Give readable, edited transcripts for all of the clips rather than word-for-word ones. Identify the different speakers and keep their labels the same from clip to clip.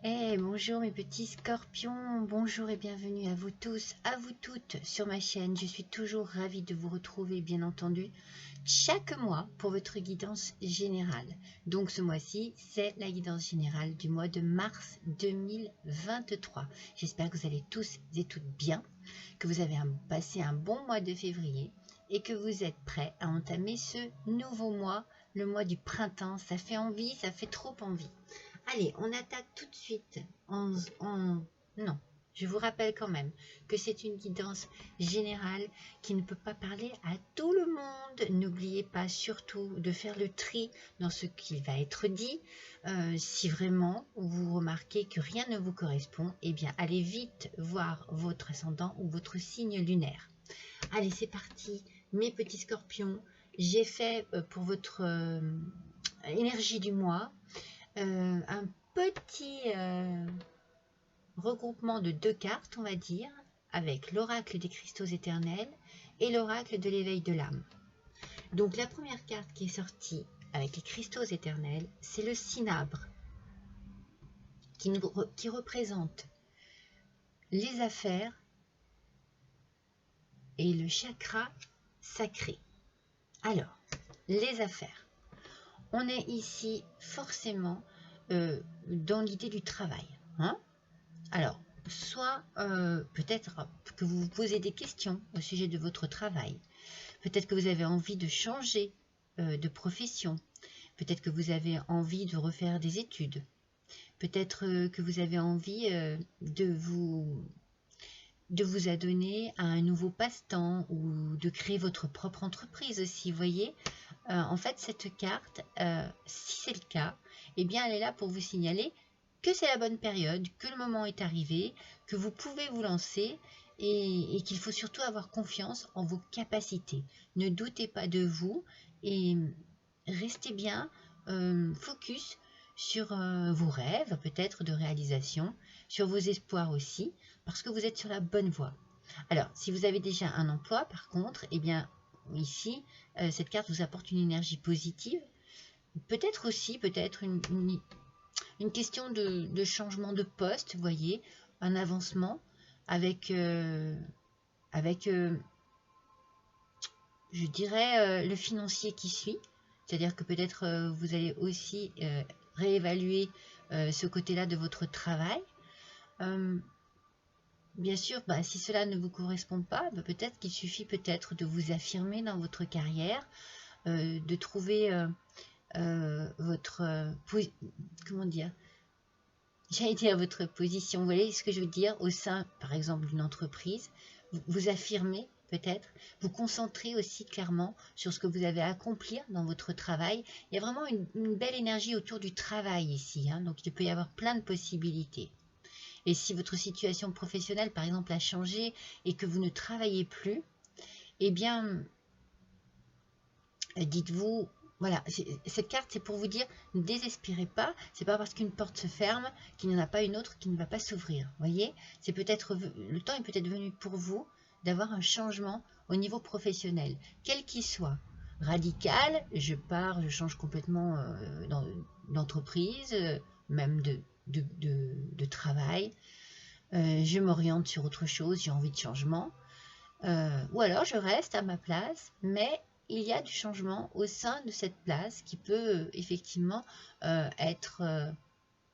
Speaker 1: Bonjour mes petits scorpions, bonjour et bienvenue à vous tous, à vous toutes sur ma chaîne. Je suis toujours ravie de vous retrouver, bien entendu, chaque mois pour votre guidance générale. Donc ce mois-ci, c'est la guidance générale du mois de mars 2023. J'espère que vous allez tous et toutes bien, que vous avez passé un bon mois de février et que vous êtes prêts à entamer ce nouveau mois, le mois du printemps. Ça fait envie, ça fait trop envie. Allez, on attaque tout de suite. Non, je vous rappelle quand même que c'est une guidance générale qui ne peut pas parler à tout le monde. N'oubliez pas surtout de faire le tri dans ce qui va être dit. Si vraiment vous remarquez que rien ne vous correspond, eh bien allez vite voir votre ascendant ou votre signe lunaire. Allez, c'est parti, mes petits scorpions. J'ai fait pour votre énergie du mois un petit regroupement de 2 cartes, on va dire, avec l'oracle des cristaux éternels et l'oracle de l'éveil de l'âme. Donc la première carte qui est sortie avec les cristaux éternels, c'est le cinabre, qui représente les affaires et le chakra sacré. Alors, les affaires. On est ici forcément dans l'idée du travail. Alors, soit peut-être que vous vous posez des questions au sujet de votre travail. Peut-être que vous avez envie de changer de profession. Peut-être que vous avez envie de refaire des études. Peut-être que vous avez envie de vous adonner à un nouveau passe-temps ou de créer votre propre entreprise aussi, vous voyez. En fait, cette carte, si c'est le cas, eh bien, elle est là pour vous signaler que c'est la bonne période, que le moment est arrivé, que vous pouvez vous lancer et qu'il faut surtout avoir confiance en vos capacités. Ne doutez pas de vous et restez bien focus sur vos rêves, peut-être de réalisation, sur vos espoirs aussi, parce que vous êtes sur la bonne voie. Alors, si vous avez déjà un emploi, par contre, eh bien, ici, cette carte vous apporte une énergie positive. Peut-être aussi, une question de changement de poste, vous voyez, un avancement avec, je dirais, le financier qui suit. C'est-à-dire que peut-être vous allez aussi réévaluer ce côté-là de votre travail. Bien sûr, si cela ne vous correspond pas, peut-être qu'il suffit peut-être de vous affirmer dans votre carrière, de trouver votre comment dire, j'allais dire votre position, vous voyez ce que je veux dire, au sein par exemple d'une entreprise, vous affirmez peut-être, vous concentrez aussi clairement sur ce que vous avez à accomplir dans votre travail. Il y a vraiment une belle énergie autour du travail ici, donc il peut y avoir plein de possibilités. Et si votre situation professionnelle, par exemple, a changé et que vous ne travaillez plus, eh bien, dites-vous, voilà, cette carte, c'est pour vous dire, ne désespérez pas, c'est pas parce qu'une porte se ferme qu'il n'y en a pas une autre qui ne va pas s'ouvrir, voyez. C'est peut-être, le temps est peut-être venu pour vous d'avoir un changement au niveau professionnel, quel qu'il soit. Radical, je pars, je change complètement d'entreprise, même de travail. Je m'oriente sur autre chose, j'ai envie de changement. Ou alors je reste à ma place, mais il y a du changement au sein de cette place qui peut effectivement être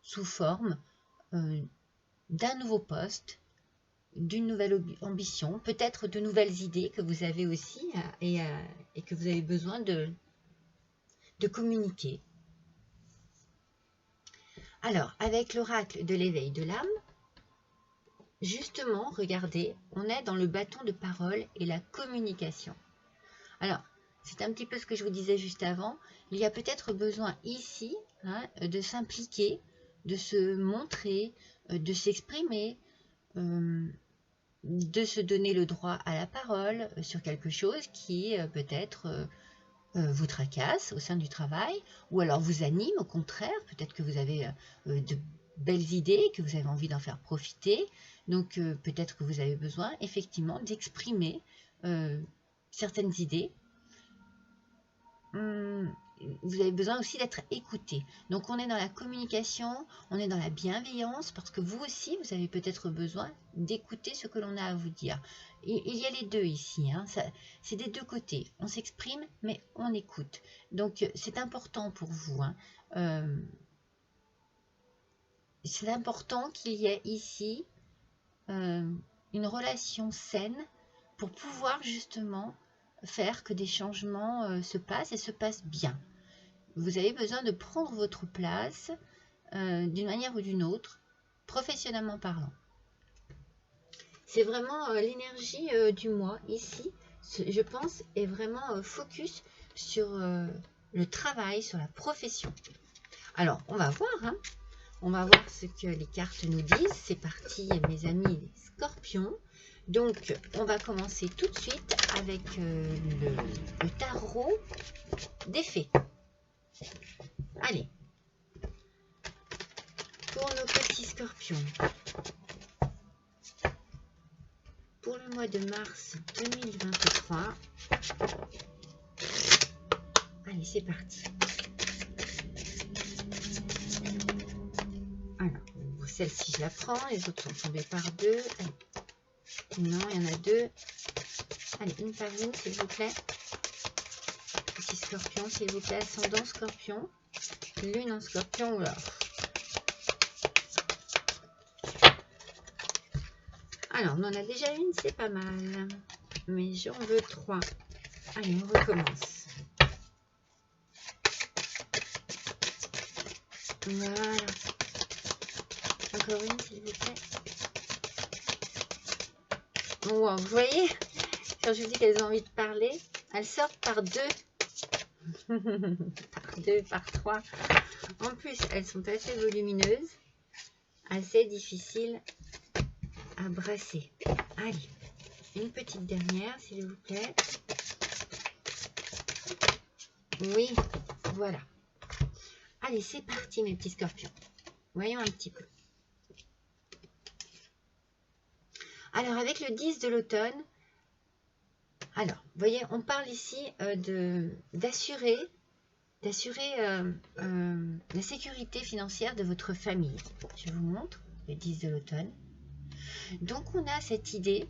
Speaker 1: sous forme d'un nouveau poste, d'une nouvelle ambition, peut-être de nouvelles idées que vous avez aussi et que vous avez besoin de communiquer. Alors, avec l'oracle de l'éveil de l'âme, justement, regardez, on est dans le bâton de parole et la communication. Alors, c'est un petit peu ce que je vous disais juste avant. Il y a peut-être besoin ici de s'impliquer, de se montrer, de s'exprimer, de se donner le droit à la parole sur quelque chose qui peut-être vous tracasse au sein du travail, ou alors vous anime au contraire. Peut-être que vous avez de belles idées, que vous avez envie d'en faire profiter. Donc peut-être que vous avez besoin effectivement d'exprimer certaines idées. vous avez besoin aussi d'être écouté. Donc on est dans la communication, on est dans la bienveillance, parce que vous aussi, vous avez peut-être besoin d'écouter ce que l'on a à vous dire. Il y a les deux ici, hein, c'est des deux côtés. On s'exprime, mais on écoute. Donc c'est important pour vous. Hein. C'est important qu'il y ait ici une relation saine pour pouvoir justement faire que des changements se passent et se passent bien. Vous avez besoin de prendre votre place d'une manière ou d'une autre, professionnellement parlant. C'est vraiment l'énergie du mois ici, je pense, est vraiment focus sur le travail, sur la profession. Alors, on va voir, hein. On va voir ce que les cartes nous disent. C'est parti, mes amis les scorpions. Donc, on va commencer tout de suite avec le tarot des fées. Allez, pour nos petits scorpions, pour le mois de mars 2023, allez, c'est parti. Alors, celle-ci, je la prends, les autres sont tombées par deux. Allez. Non, il y en a deux. Allez, une par une, s'il vous plaît. Petit scorpion, s'il vous plaît, ascendant scorpion. Lune en scorpion, oula. Alors, on en a déjà une, c'est pas mal. Mais j'en veux 3. Allez, on recommence. Voilà. Encore une, s'il vous plaît. Wow, vous voyez, quand je vous dis qu'elles ont envie de parler, elles sortent par deux. Par deux, par trois. En plus, elles sont assez volumineuses, assez difficiles à brasser. Allez, une petite dernière, s'il vous plaît. Oui, voilà. Allez, c'est parti, mes petits scorpions. Voyons un petit peu. Alors, avec le 10 de l'automne, alors, vous voyez, on parle ici d'assurer la sécurité financière de votre famille. Je vous montre le 10 de l'automne. Donc, on a cette idée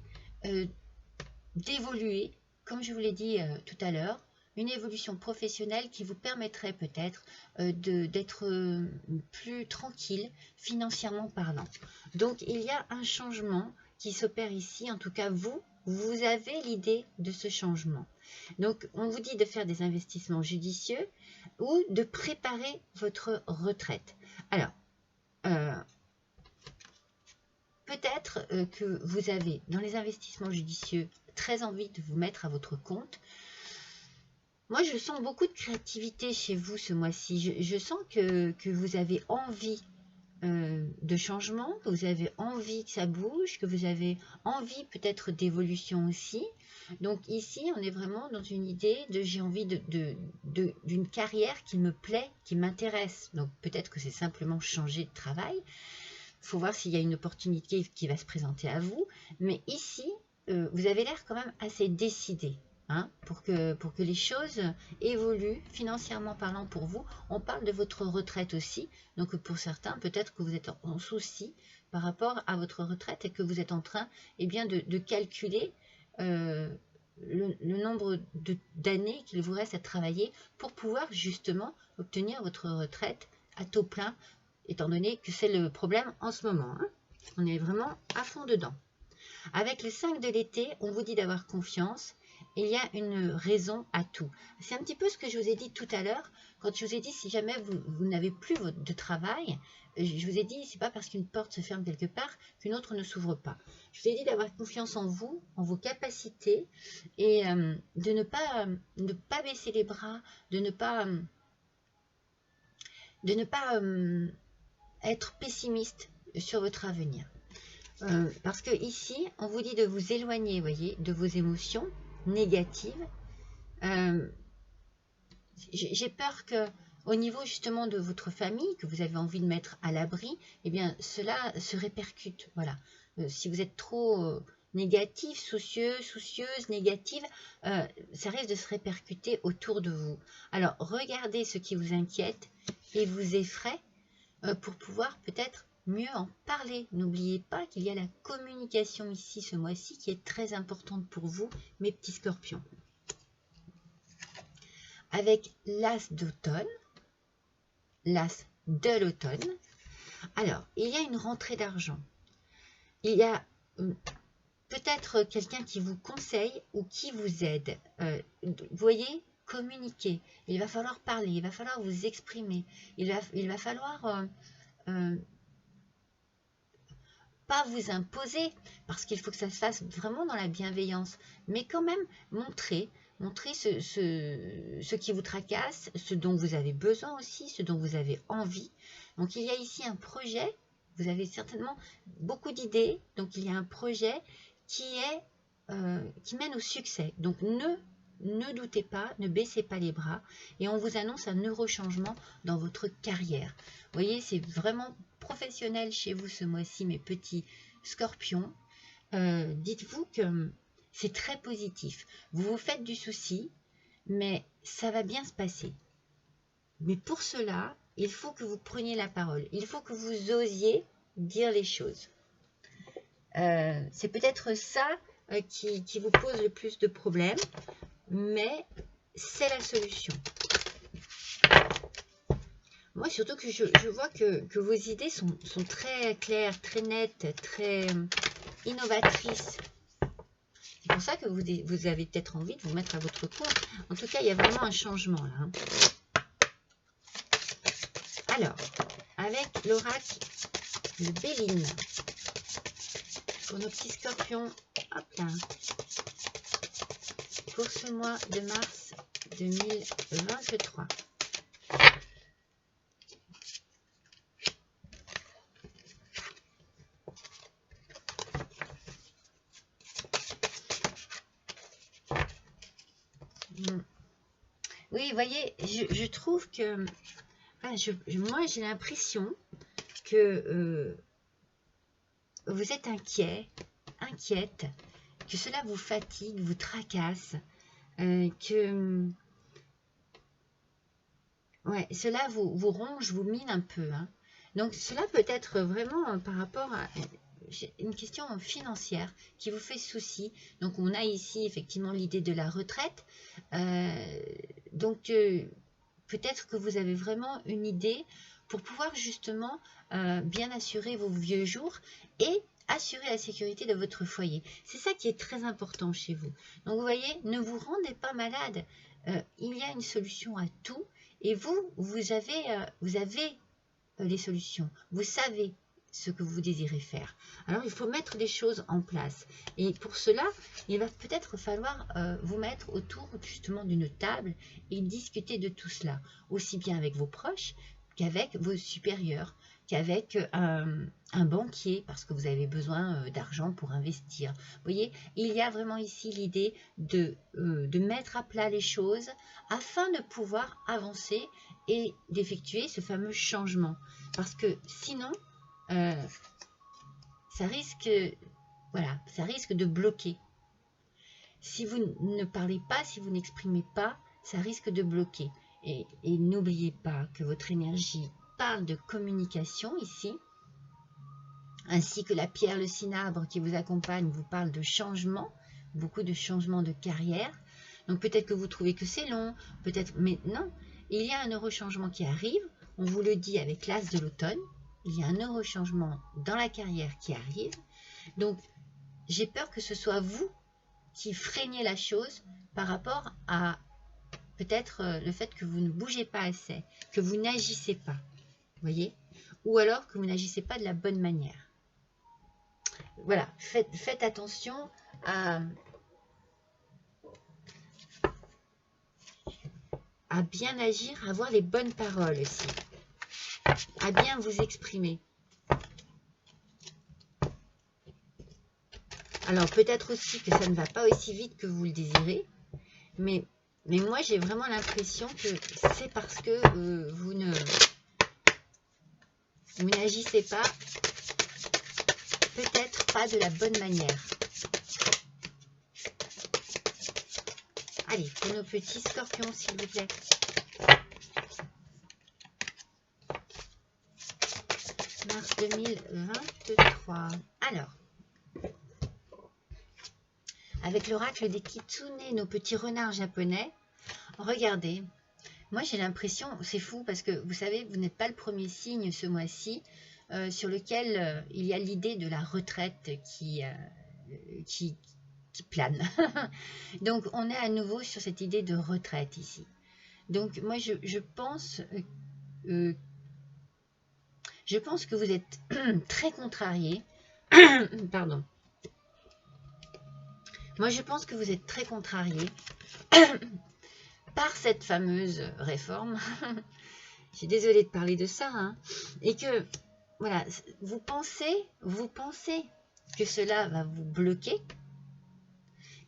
Speaker 1: d'évoluer, comme je vous l'ai dit tout à l'heure, une évolution professionnelle qui vous permettrait peut-être d'être plus tranquille financièrement parlant. Donc, il y a un changement qui s'opère ici. En tout cas, vous avez l'idée de ce changement. Donc, on vous dit de faire des investissements judicieux ou de préparer votre retraite. Alors, peut-être que vous avez, dans les investissements judicieux, très envie de vous mettre à votre compte. Moi, je sens beaucoup de créativité chez vous ce mois-ci. Je sens que vous avez envie de changement, que vous avez envie que ça bouge, que vous avez envie peut-être d'évolution aussi. Donc ici, on est vraiment dans une idée de j'ai envie d'une carrière qui me plaît, qui m'intéresse. Donc peut-être que c'est simplement changer de travail. Il faut voir s'il y a une opportunité qui va se présenter à vous. Mais ici, vous avez l'air quand même assez décidé. Hein, pour que les choses évoluent financièrement parlant pour vous. On parle de votre retraite aussi, donc pour certains peut-être que vous êtes en souci par rapport à votre retraite et que vous êtes en train de calculer le nombre d'années qu'il vous reste à travailler pour pouvoir justement obtenir votre retraite à taux plein, étant donné que c'est le problème en ce moment. Hein. On est vraiment à fond dedans. Avec le 5 de l'été, on vous dit d'avoir confiance. Il y a une raison à tout. C'est un petit peu ce que je vous ai dit tout à l'heure, quand je vous ai dit si jamais vous n'avez plus de travail, je vous ai dit c'est pas parce qu'une porte se ferme quelque part qu'une autre ne s'ouvre pas. Je vous ai dit d'avoir confiance en vous, en vos capacités et de ne pas baisser les bras, de ne pas être pessimiste sur votre avenir. Parce que ici, on vous dit de vous éloigner, voyez, de vos émotions négatives. J'ai peur que au niveau justement de votre famille, que vous avez envie de mettre à l'abri, eh bien cela se répercute. Voilà. Si vous êtes trop négatif, soucieux, soucieuse, négative, ça risque de se répercuter autour de vous. Alors, regardez ce qui vous inquiète et vous effraie pour pouvoir peut-être mieux en parler. N'oubliez pas qu'il y a la communication ici ce mois-ci qui est très importante pour vous, mes petits scorpions. Avec l'as d'automne, l'as de l'automne, alors, il y a une rentrée d'argent. Il y a peut-être quelqu'un qui vous conseille ou qui vous aide. Vous voyez, communiquer. Il va falloir parler, il va falloir vous exprimer. Il va falloir pas vous imposer, parce qu'il faut que ça se fasse vraiment dans la bienveillance, mais quand même montrer ce qui vous tracasse, ce dont vous avez besoin aussi, ce dont vous avez envie. Donc il y a ici un projet, vous avez certainement beaucoup d'idées, donc il y a un projet qui mène au succès. Donc ne doutez pas, ne baissez pas les bras, et on vous annonce un heureux changement dans votre carrière. Vous voyez, c'est vraiment professionnel chez vous ce mois-ci, mes petits scorpions. Dites-vous que c'est très positif. Vous vous faites du souci, mais ça va bien se passer. Mais pour cela, il faut que vous preniez la parole. Il faut que vous osiez dire les choses. C'est peut-être ça qui vous pose le plus de problèmes, mais c'est la solution. Moi, surtout que je vois que vos idées sont très claires, très nettes, très innovatrices. C'est pour ça que vous avez peut-être envie de vous mettre à votre compte. En tout cas, il y a vraiment un changement là. Hein. Alors, avec l'oracle de Béline, pour nos petits scorpions, hop là, pour ce mois de mars 2023. Oui, vous voyez, je trouve que moi j'ai l'impression que vous êtes inquiète, que cela vous fatigue, vous tracasse, que ouais, cela vous ronge, vous mine un peu. Hein. Donc cela peut être vraiment par rapport à une question financière qui vous fait souci. Donc on a ici effectivement l'idée de la retraite. Donc peut-être que vous avez vraiment une idée pour pouvoir justement bien assurer vos vieux jours et assurer la sécurité de votre foyer. C'est ça qui est très important chez vous. Donc vous voyez, ne vous rendez pas malade. Il y a une solution à tout et vous avez les solutions. Vous savez ce que vous désirez faire. Alors, il faut mettre les choses en place. Et pour cela, il va peut-être falloir vous mettre autour justement d'une table et discuter de tout cela, aussi bien avec vos proches qu'avec vos supérieurs, qu'avec un banquier, parce que vous avez besoin d'argent pour investir. Vous voyez, il y a vraiment ici l'idée de mettre à plat les choses afin de pouvoir avancer et d'effectuer ce fameux changement. Parce que sinon, ça risque de bloquer. Si vous ne parlez pas, si vous n'exprimez pas, ça risque de bloquer. Et n'oubliez pas que votre énergie parle de communication ici, ainsi que la pierre, le cinabre qui vous accompagne vous parle de changement, beaucoup de changements de carrière. Donc peut-être que vous trouvez que c'est long, peut-être, mais non, il y a un heureux changement qui arrive, on vous le dit avec l'as de l'automne, il y a un heureux changement dans la carrière qui arrive. Donc, j'ai peur que ce soit vous qui freinez la chose par rapport à peut-être le fait que vous ne bougez pas assez, que vous n'agissez pas, vous voyez, ou alors que vous n'agissez pas de la bonne manière. Voilà, faites attention à bien agir, à avoir les bonnes paroles aussi, à bien vous exprimer. Alors peut-être aussi que ça ne va pas aussi vite que vous le désirez, mais moi j'ai vraiment l'impression que c'est parce que vous n'agissez pas, peut-être pas de la bonne manière. Allez, pour nos petits scorpions, s'il vous plaît. Mars 2023. Alors, avec l'oracle des Kitsune, nos petits renards japonais, regardez. Moi, j'ai l'impression, c'est fou parce que vous savez, vous n'êtes pas le premier signe ce mois-ci sur lequel il y a l'idée de la retraite qui plane. Donc, on est à nouveau sur cette idée de retraite ici. Donc, moi, je pense que vous êtes très contrarié. Pardon. Moi, je pense que vous êtes très contrarié par cette fameuse réforme. Je suis désolée de parler de ça. Hein, et que, voilà, vous pensez que cela va vous bloquer.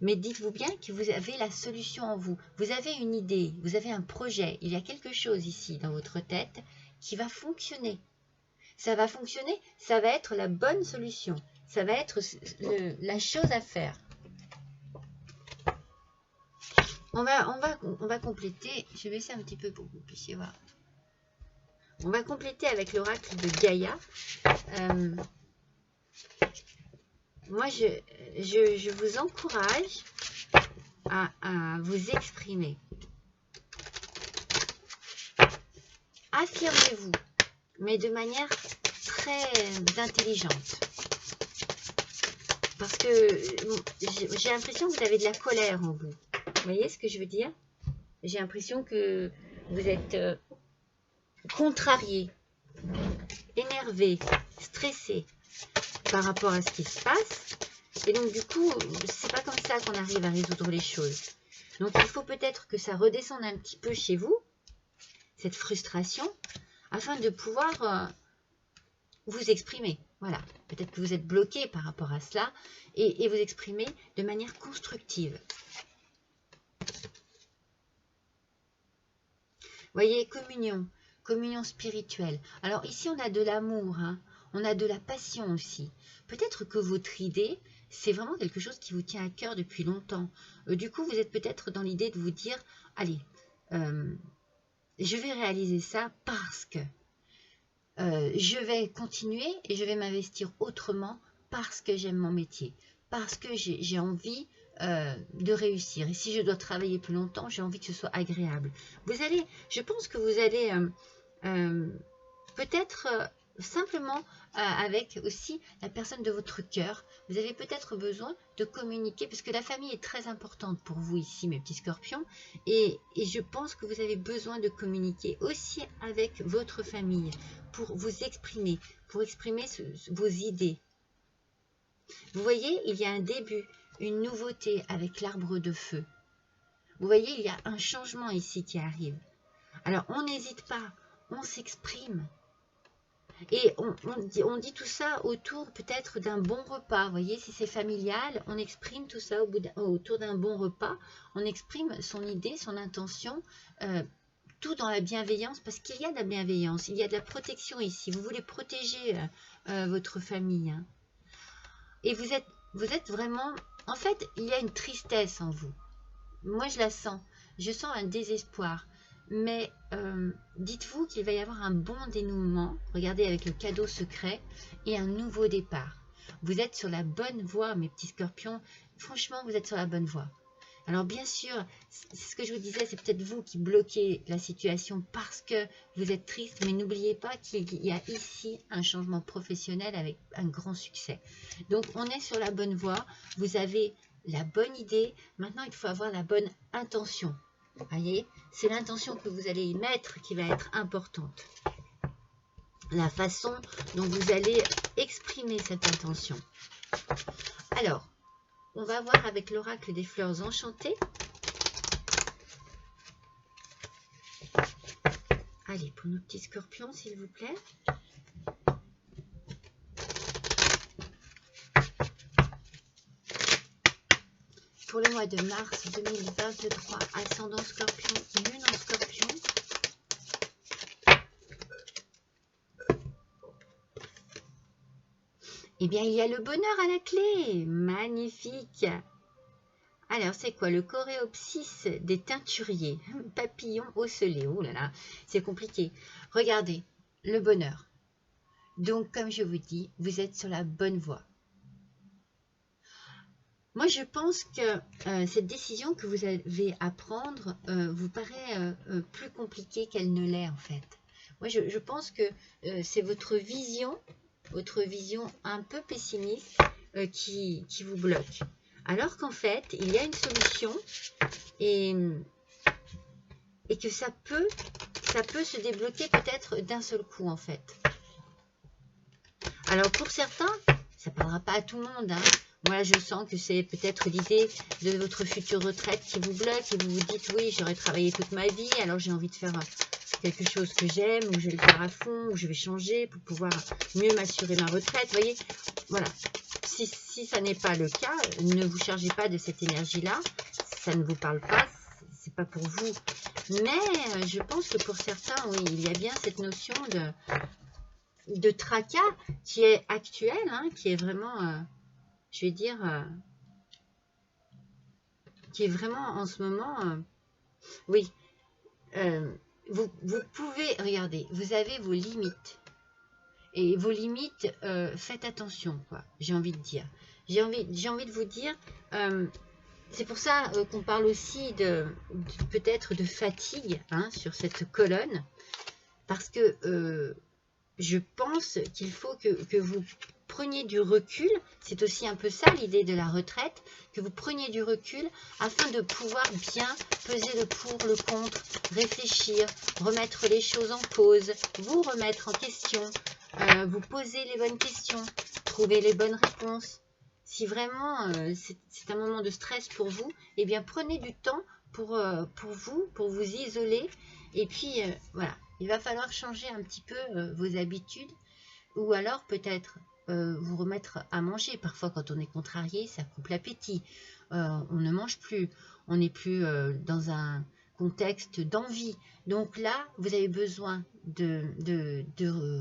Speaker 1: Mais dites-vous bien que vous avez la solution en vous. Vous avez une idée, vous avez un projet. Il y a quelque chose ici dans votre tête qui va fonctionner. Ça va fonctionner, ça va être la bonne solution. Ça va être la chose à faire. On va compléter. Je vais baisser un petit peu pour que vous puissiez voir. On va compléter avec l'oracle de Gaïa. Moi, je vous encourage à vous exprimer. Affirmez-vous, mais de manière très intelligente. Parce que j'ai l'impression que vous avez de la colère en vous. Vous voyez ce que je veux dire? J'ai l'impression que vous êtes contrarié, énervé, stressé par rapport à ce qui se passe. Et donc, du coup, c'est pas comme ça qu'on arrive à résoudre les choses. Donc, il faut peut-être que ça redescende un petit peu chez vous, cette frustration, afin de pouvoir vous exprimer. Voilà, peut-être que vous êtes bloqué par rapport à cela et vous exprimer de manière constructive. Voyez, communion spirituelle. Alors ici, on a de l'amour, hein, on a de la passion aussi. Peut-être que votre idée, c'est vraiment quelque chose qui vous tient à cœur depuis longtemps. Du coup, vous êtes peut-être dans l'idée de vous dire, allez, je vais réaliser ça parce que je vais continuer et je vais m'investir autrement parce que j'aime mon métier, parce que j'ai envie de réussir. Et si je dois travailler plus longtemps, j'ai envie que ce soit agréable. Je pense que vous allez peut-être simplement avec aussi la personne de votre cœur, vous avez peut-être besoin de communiquer, parce que la famille est très importante pour vous ici, mes petits scorpions, et je pense que vous avez besoin de communiquer aussi avec votre famille, pour vous exprimer, pour exprimer vos idées. Vous voyez, il y a un début, une nouveauté avec l'arbre de feu. Vous voyez, il y a un changement ici qui arrive. Alors, on n'hésite pas, on s'exprime. Et on dit tout ça autour peut-être d'un bon repas. Vous voyez, si c'est familial, on exprime tout ça autour d'un bon repas. On exprime son idée, son intention, tout dans la bienveillance, parce qu'il y a de la bienveillance, il y a de la protection ici. Vous voulez protéger votre famille. Hein. Et vous êtes vraiment... En fait, il y a une tristesse en vous. Moi, je la sens. Je sens un désespoir. Mais dites-vous qu'il va y avoir un bon dénouement, regardez avec le cadeau secret, et un nouveau départ. Vous êtes sur la bonne voie, mes petits scorpions. Franchement, vous êtes sur la bonne voie. Alors bien sûr, ce que je vous disais, c'est peut-être vous qui bloquez la situation parce que vous êtes triste, mais n'oubliez pas qu'il y a ici un changement professionnel avec un grand succès. Donc on est sur la bonne voie, vous avez la bonne idée, maintenant il faut avoir la bonne intention. Voyez, c'est l'intention que vous allez y mettre qui va être importante. La façon dont vous allez exprimer cette intention. Alors, on va voir avec l'oracle des fleurs enchantées. Allez, pour nos petits scorpions, s'il vous plaît. Pour le mois de mars 2023, ascendant scorpion, lune en scorpion. Eh bien, il y a le bonheur à la clé. Magnifique. Alors, c'est quoi le coréopsis des teinturiers? Papillon ocellé. Oh là là, c'est compliqué. Regardez, le bonheur. Donc, comme je vous dis, vous êtes sur la bonne voie. Moi, je pense que cette décision que vous avez à prendre vous paraît plus compliquée qu'elle ne l'est en fait. Moi, je pense que c'est votre vision un peu pessimiste qui vous bloque. Alors qu'en fait, il y a une solution et que ça peut se débloquer peut-être d'un seul coup en fait. Alors pour certains, ça ne parlera pas à tout le monde, hein. Moi, je sens que c'est peut-être l'idée de votre future retraite qui vous bloque et vous vous dites, oui, j'aurais travaillé toute ma vie, alors j'ai envie de faire quelque chose que j'aime, ou je vais le faire à fond, ou je vais changer pour pouvoir mieux m'assurer ma retraite. Vous voyez, voilà. Si ça n'est pas le cas, ne vous chargez pas de cette énergie-là, ça ne vous parle pas, c'est pas pour vous. Mais je pense que pour certains, oui, il y a bien cette notion de tracas qui est actuelle, hein, qui est vraiment... je vais dire, qui est vraiment en ce moment, oui, vous pouvez, regardez, vous avez vos limites. Et vos limites, faites attention, quoi, j'ai envie de dire. J'ai envie de vous dire, c'est pour ça qu'on parle aussi peut-être de fatigue hein, sur cette colonne, parce que je pense qu'il faut que vous preniez du recul, c'est aussi un peu ça l'idée de la retraite, que vous preniez du recul afin de pouvoir bien peser le pour, le contre, réfléchir, remettre les choses en pause, vous remettre en question, vous poser les bonnes questions, trouver les bonnes réponses. Si vraiment c'est un moment de stress pour vous, eh bien prenez du temps pour vous isoler et puis voilà. Il va falloir changer un petit peu vos habitudes ou alors peut-être vous remettre à manger. Parfois, quand on est contrarié, ça coupe l'appétit. On ne mange plus. On n'est plus dans un contexte d'envie. Donc là, vous avez besoin de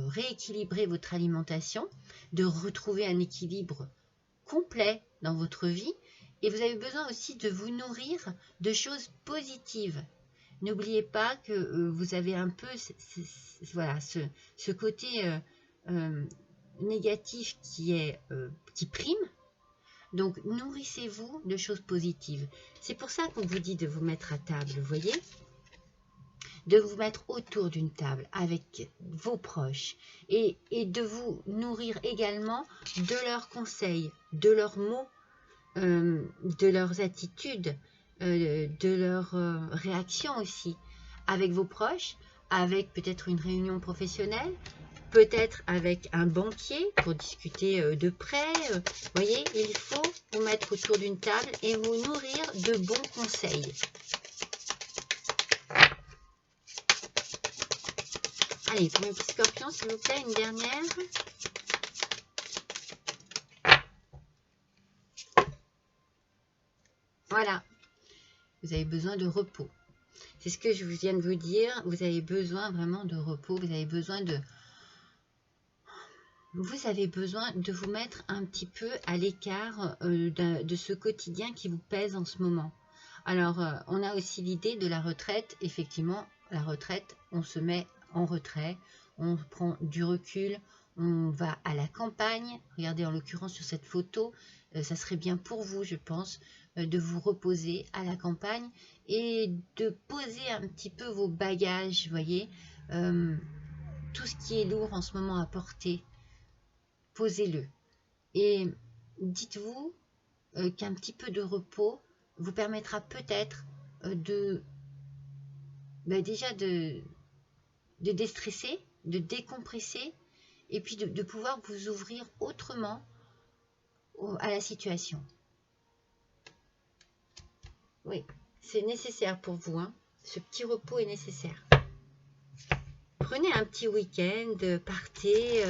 Speaker 1: rééquilibrer votre alimentation, de retrouver un équilibre complet dans votre vie. Et vous avez besoin aussi de vous nourrir de choses positives. N'oubliez pas que vous avez un peu voilà, ce côté négatif qui prime. Donc, nourrissez-vous de choses positives. C'est pour ça qu'on vous dit de vous mettre à table, vous voyez, de vous mettre autour d'une table avec vos proches et de vous nourrir également de leurs conseils, de leurs mots, de leurs attitudes, de leurs réactions aussi, avec vos proches, avec peut-être une réunion professionnelle, peut-être avec un banquier pour discuter de prêts. Vous voyez, il faut vous mettre autour d'une table et vous nourrir de bons conseils. Allez, pour mes petits scorpions, s'il vous plaît, une dernière. Voilà, vous avez besoin de repos. C'est ce que je viens de vous dire. Vous avez besoin vraiment de repos. Vous avez besoin de vous mettre un petit peu à l'écart de ce quotidien qui vous pèse en ce moment. Alors, on a aussi l'idée de la retraite. Effectivement, la retraite, on se met en retrait, on prend du recul, on va à la campagne. Regardez, en l'occurrence, sur cette photo, ça serait bien pour vous, je pense, de vous reposer à la campagne et de poser un petit peu vos bagages, vous voyez, tout ce qui est lourd en ce moment à porter, posez-le. Et dites-vous qu'un petit peu de repos vous permettra peut-être déjà de déstresser, de décompresser et puis de pouvoir vous ouvrir autrement à la situation. Oui, c'est nécessaire pour vous, hein. Ce petit repos est nécessaire. Prenez un petit week-end, partez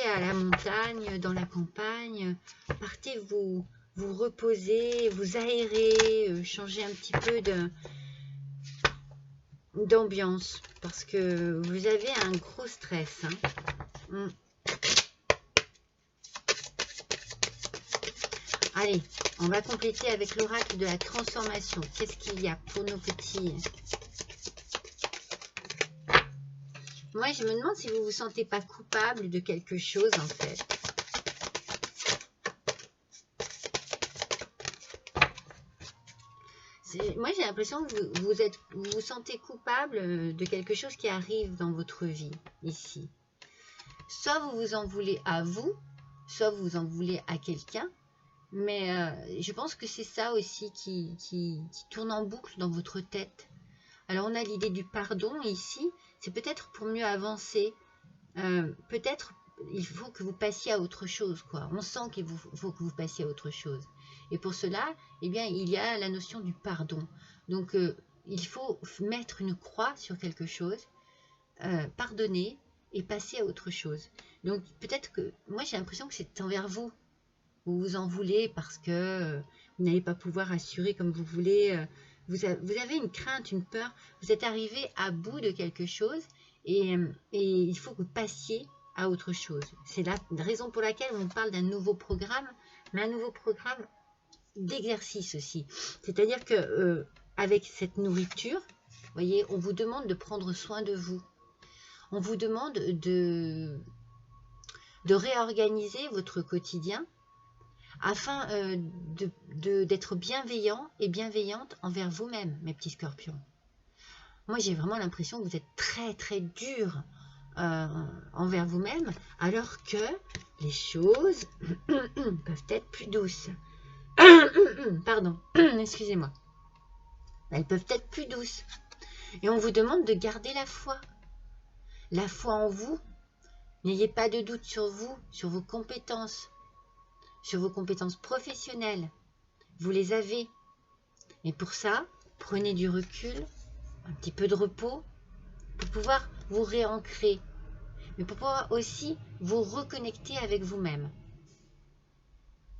Speaker 1: à la montagne, dans la campagne, partez vous reposer, vous aérer, changer un petit peu d'ambiance, parce que vous avez un gros stress, hein. Allez, on va compléter avec l'oracle de la transformation. Qu'est-ce qu'il y a pour nos petits? Moi, je me demande si vous ne vous sentez pas coupable de quelque chose, en fait. Moi, j'ai l'impression que vous vous sentez coupable de quelque chose qui arrive dans votre vie, ici. Soit vous vous en voulez à vous, soit vous vous en voulez à quelqu'un. Mais je pense que c'est ça aussi qui tourne en boucle dans votre tête. Alors, on a l'idée du pardon ici. C'est peut-être pour mieux avancer. Peut-être il faut que vous passiez à autre chose, quoi. On sent qu'il faut que vous passiez à autre chose. Et pour cela, eh bien, il y a la notion du pardon. Donc, il faut mettre une croix sur quelque chose, pardonner et passer à autre chose. Donc, peut-être que, moi, j'ai l'impression que c'est envers vous. Vous vous en voulez parce que vous n'allez pas pouvoir assurer comme vous voulez. Vous avez une crainte, une peur. Vous êtes arrivé à bout de quelque chose et il faut que vous passiez à autre chose. C'est la raison pour laquelle on parle d'un nouveau programme, mais un nouveau programme d'exercice aussi. C'est-à-dire que avec cette nourriture, vous voyez, on vous demande de prendre soin de vous. On vous demande de réorganiser votre quotidien afin d'être bienveillant et bienveillante envers vous-même, mes petits scorpions. Moi, j'ai vraiment l'impression que vous êtes très, très dur envers vous-même, alors que les choses peuvent être plus douces. Pardon, excusez-moi. Elles peuvent être plus douces. Et on vous demande de garder la foi. La foi en vous. N'ayez pas de doute sur vous, sur vos compétences professionnelles. Vous les avez. Et pour ça, prenez du recul, un petit peu de repos, pour pouvoir vous réancrer, mais pour pouvoir aussi vous reconnecter avec vous-même.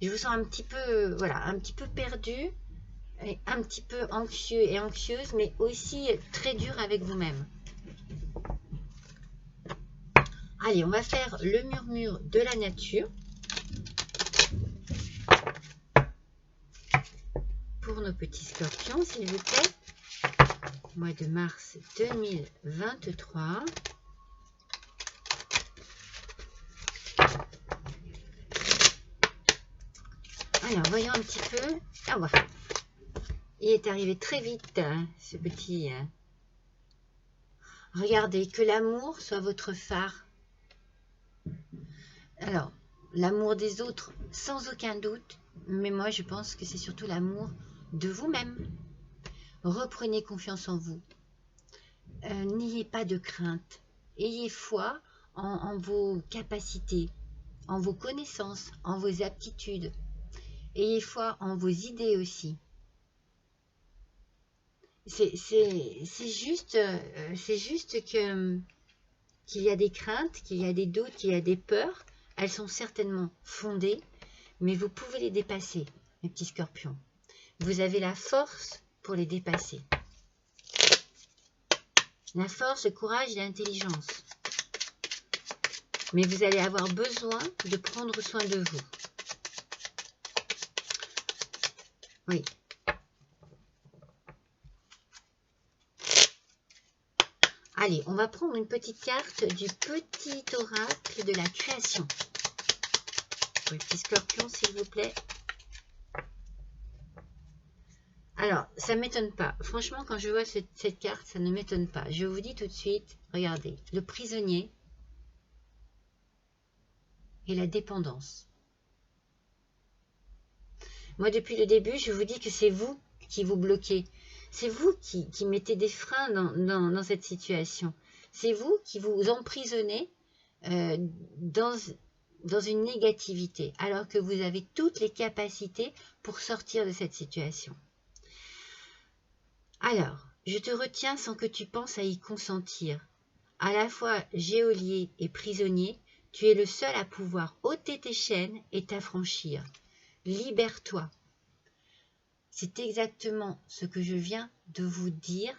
Speaker 1: Je vous sens un petit peu, voilà, un petit peu perdu, et un petit peu anxieux et anxieuse, mais aussi très dur avec vous-même. Allez, on va faire le murmure de la nature. Pour nos petits scorpions, s'il vous plaît. Mois de mars 2023. Alors, voyons un petit peu. Ah ouais. Il est arrivé très vite, hein, ce petit... Regardez, que l'amour soit votre phare. Alors, l'amour des autres, sans aucun doute. Mais moi, je pense que c'est surtout l'amour de vous-même. Reprenez confiance en vous. N'ayez pas de crainte. Ayez foi en vos capacités, en vos connaissances, en vos aptitudes. Ayez foi en vos idées aussi. C'est juste qu'il y a des craintes, qu'il y a des doutes, qu'il y a des peurs. Elles sont certainement fondées, mais vous pouvez les dépasser, mes petits scorpions. Vous avez la force pour les dépasser. La force, le courage et l'intelligence. Mais vous allez avoir besoin de prendre soin de vous. Oui. Allez, on va prendre une petite carte du petit oracle de la création. Pour les petits scorpions, s'il vous plaît. Alors, ça ne m'étonne pas. Franchement, quand je vois cette carte, ça ne m'étonne pas. Je vous dis tout de suite, regardez, le prisonnier et la dépendance. Moi, depuis le début, je vous dis que c'est vous qui vous bloquez. C'est vous qui mettez des freins dans cette situation. C'est vous qui vous emprisonnez dans une négativité, alors que vous avez toutes les capacités pour sortir de cette situation. Alors, je te retiens sans que tu penses à y consentir. À la fois geôlier et prisonnier, tu es le seul à pouvoir ôter tes chaînes et t'affranchir. Libère-toi. C'est exactement ce que je viens de vous dire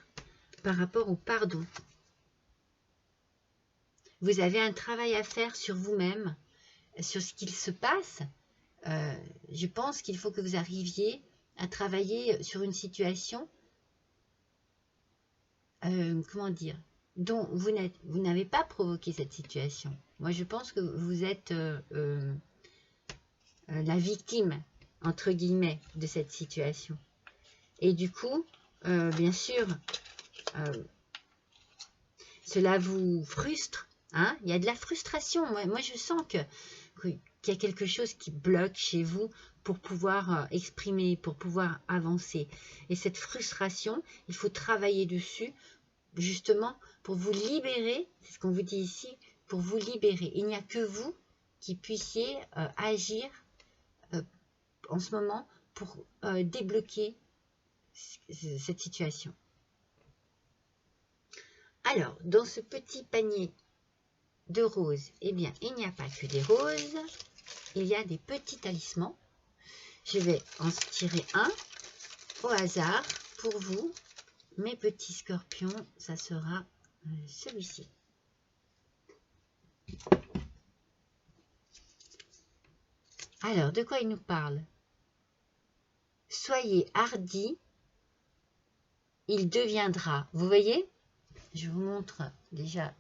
Speaker 1: par rapport au pardon. Vous avez un travail à faire sur vous-même, sur ce qu'il se passe. je pense qu'il faut que vous arriviez à travailler sur une situation, comment dire, dont vous n'avez pas provoqué cette situation. Moi, je pense que vous êtes la victime, entre guillemets, de cette situation. Et du coup, bien sûr, cela vous frustre. Hein, il y a de la frustration. Moi je sens qu'il y a quelque chose qui bloque chez vous pour pouvoir exprimer, pour pouvoir avancer. Et cette frustration, il faut travailler dessus, justement, pour vous libérer. C'est ce qu'on vous dit ici, pour vous libérer. Il n'y a que vous qui puissiez agir en ce moment pour débloquer cette situation. Alors, dans ce petit panier de roses, eh bien, il n'y a pas que des roses, il y a des petits talismans. Je vais en tirer un au hasard pour vous, mes petits scorpions. Ça sera celui-ci. Alors, de quoi il nous parle? Soyez hardi, il deviendra. Vous voyez? Je vous montre déjà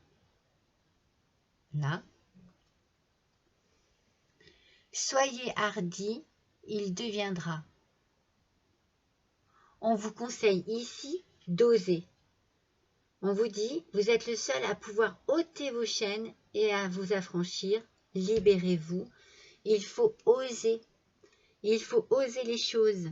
Speaker 1: là. Soyez hardi, il deviendra. On vous conseille ici d'oser. On vous dit, vous êtes le seul à pouvoir ôter vos chaînes et à vous affranchir. Libérez-vous. Il faut oser. Il faut oser les choses.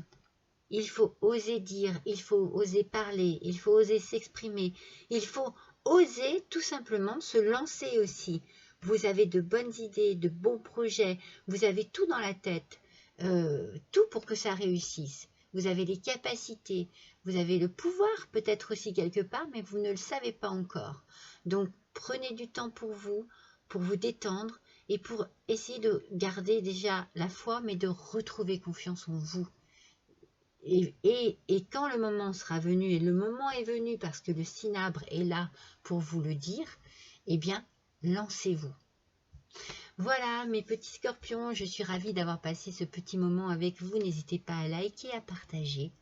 Speaker 1: Il faut oser dire. Il faut oser parler. Il faut oser s'exprimer. Il faut oser tout simplement se lancer aussi. Vous avez de bonnes idées, de bons projets. Vous avez tout dans la tête. Tout pour que ça réussisse. Vous avez les capacités, vous avez le pouvoir peut-être aussi quelque part, mais vous ne le savez pas encore. Donc, prenez du temps pour vous détendre et pour essayer de garder déjà la foi, mais de retrouver confiance en vous. Et quand le moment sera venu, et le moment est venu parce que le cinabre est là pour vous le dire, eh bien, lancez-vous. Voilà mes petits scorpions, je suis ravie d'avoir passé ce petit moment avec vous. N'hésitez pas à liker, à partager,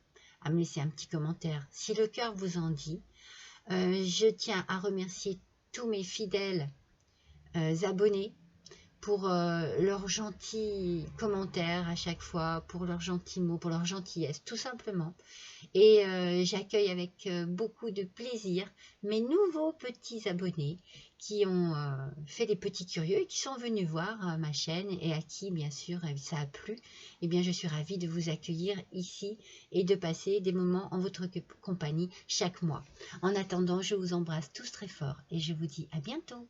Speaker 1: à me laisser un petit commentaire si le cœur vous en dit. Je tiens à remercier tous mes fidèles abonnés pour leurs gentils commentaires à chaque fois, pour leurs gentils mots, pour leur gentillesse, tout simplement. Et j'accueille avec beaucoup de plaisir mes nouveaux petits abonnés qui ont fait des petits curieux et qui sont venus voir ma chaîne et à qui, bien sûr, ça a plu. Eh bien, je suis ravie de vous accueillir ici et de passer des moments en votre compagnie chaque mois. En attendant, je vous embrasse tous très fort et je vous dis à bientôt.